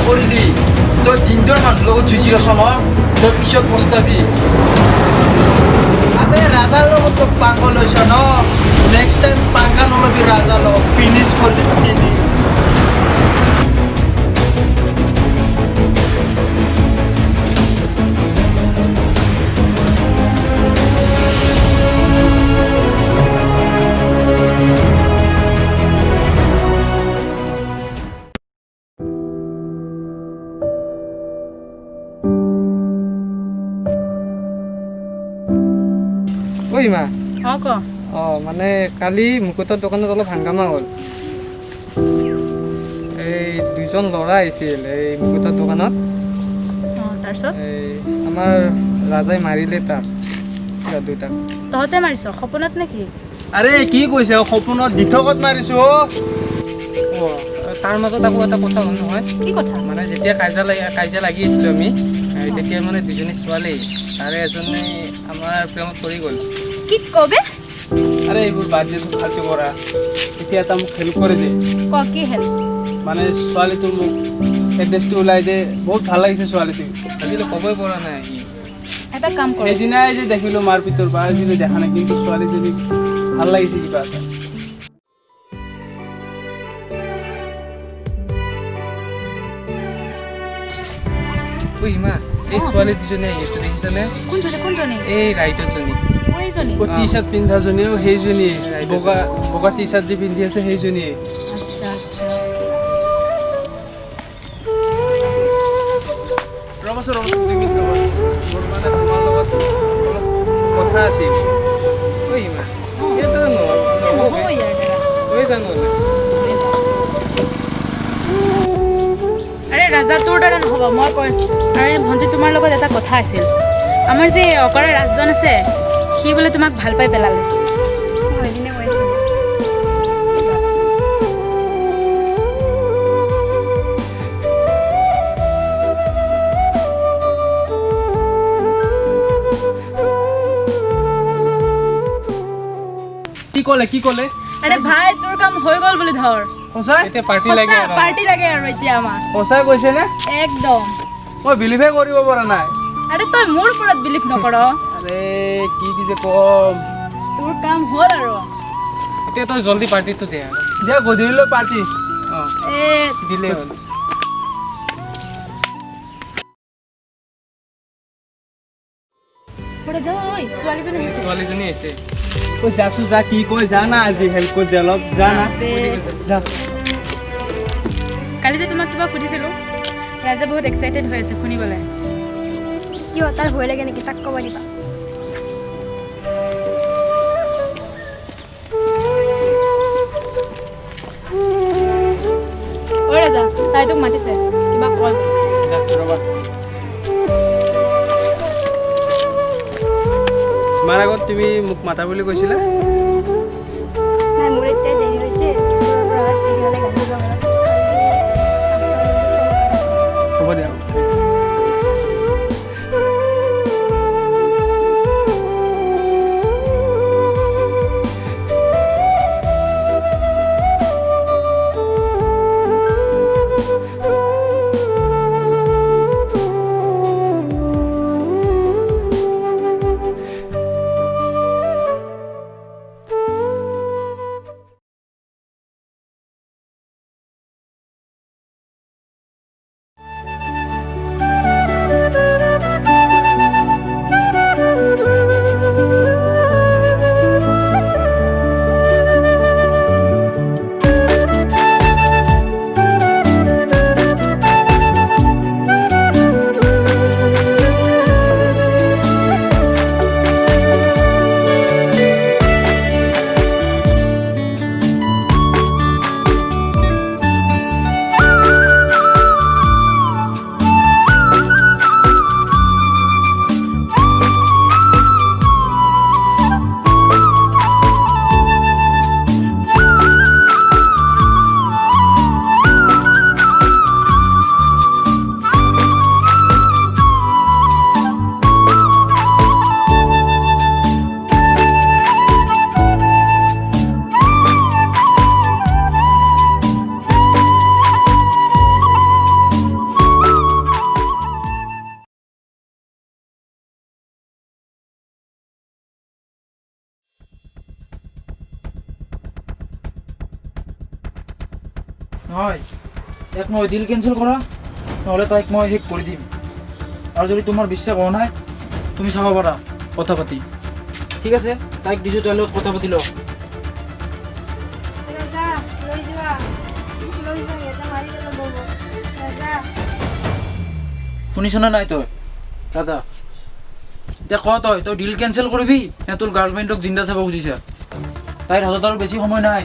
নকৰিলি তই দিনটোৰ মানুহৰ লগত যুঁজি আছ ন তই পিছত পস্তাবি আবে ৰাজাৰ লগত পাংগল লৈছ ন নেক্সট টাইম পাংগা নলবি ৰাজাৰ লগত ফিনিছ কৰি দিবি ফিনিছ ঐ মা ক মানে কালি মুকুটৰ দোকানত অলপ হাংগামা হ'ল এই দুজন ল'ৰা আহিছিল এই মুকুটৰ দোকানত তাৰপিছত এই আমাৰ ৰাজাই মাৰিলে তাক দুটাক তহঁতে মাৰিছ সপোনত নেকি আৰে কি কৈছে সপোনত দিঠকত মাৰিছো তাৰ মাজত আকৌ এটা কথা হ'ল নহয় কি কথা মানে যেতিয়া কাজিয়া লাগি আছিলোঁ আমি তেতিয়া মানে দুজনী ছোৱালী তাৰে এজনী আমাৰ প্ৰেমত পৰি গ'ল কি কবে আৰে এইবোৰ বাদ দিয়ে ফাল্টু কৰা এতিয়া এটা মোক হেল্প কৰি দে কি হেল্প মানে ছোৱালীটো মোক এড্ৰেছটো ওলাই দে বহুত ভাল লাগিছে ছোৱালীটো আজিলৈ ক'বই পৰা নাই এটা কাম কৰ সেইদিনাই যে দেখিলোঁ মাৰপিটৰ বা আজিলৈ দেখা নাই কিন্তু ছোৱালীজনী ভাল লাগিছে কিবা এটা ঐ মা এই ছোৱালী দুজনী আহি আছে দেখিছানে কোনজনী এই ৰাইটাৰজনী টি চাৰ্ট পিন্ধাজনীও সেইজনীয়ে বগা টি চাৰ্ট যে পিন্ধি আছে সেইজনীয়ে আচ্ছা ৰ'বচোন মোৰ মানে তোমাৰ লগত অলপ কথা আছিল ঐ মা সেইটো নহ'ব ঐ জানো আৰে ৰাজা তোৰ দ্বাৰা নহ'ব মই কৈ আছোঁ আৰে ভণ্টি তোমাৰ লগত এটা কথা আছিল আমাৰ যে অকৰা ৰাজজন আছে সি বোলে তোমাক ভাল পাই পেলালে কি ক'লে আৰে ভাই তোৰ কাম হৈ গ'ল বুলি ধৰ সঁচাই এতিয়া পাৰ্টি লাগে আৰু এতিয়া আমাৰ সঁচাই কৈছে নে একদম মই বিলিভে কৰিব পৰা নাই আৰে তই মোৰ ওপৰত বিলিভ নকৰ আৰে কি যে কম তোৰ কাম হ'ল আৰু এতিয়া তই জলদি পাৰ্টিটো দে দিয়া গধূলিলৈ পাৰ্টি দিলেই হ'ল ছোৱালীজনী আহিছে কৈ যাচোন যা কি কয় যা না আজি হেল্প কৰি দে অলপ যা না যা কালি যে তোমাক কিবা সুধিছিলোঁ ৰাজে বহুত এক্সাইটেড হৈ আছে শুনিবলৈ কিয় তাৰ ভয় লাগে নেকি তাক ক'ব দিবা ঐ ৰাজা তাই তোক মাতিছে কিবা কল ৰ'বা তোমাৰ আগত তুমি মোক মাতা বুলি কৈছিলা নাই মোৰ এতিয়া দেৰি হৈছে স্কুলৰ পৰা দেৰি হ'লে গাড়ী যাব হ'ব দিয়া নহয় এক মই ডিল কেঞ্চেল কৰা নহ'লে তাইক মই শেষ কৰি দিম আৰু যদি তোমাৰ বিশ্বাস হোৱা নাই তুমি চাব পাৰা কথা পাতি ঠিক আছে তাইক দিছোঁ তাইৰ লগত কথা পাতি লওক ৰাজা লৈ যোৱা সিহঁতে মাৰি ল'ব ৰাজা শুনিছনে নাই তই ৰাজা এতিয়া ক তই ডিল কেঞ্চেল কৰিবি নে তোৰ গাৰ্লফ্ৰেণ্ডক জিন্দা চাব খুজিছা তাইৰ হাতত আৰু বেছি সময় নাই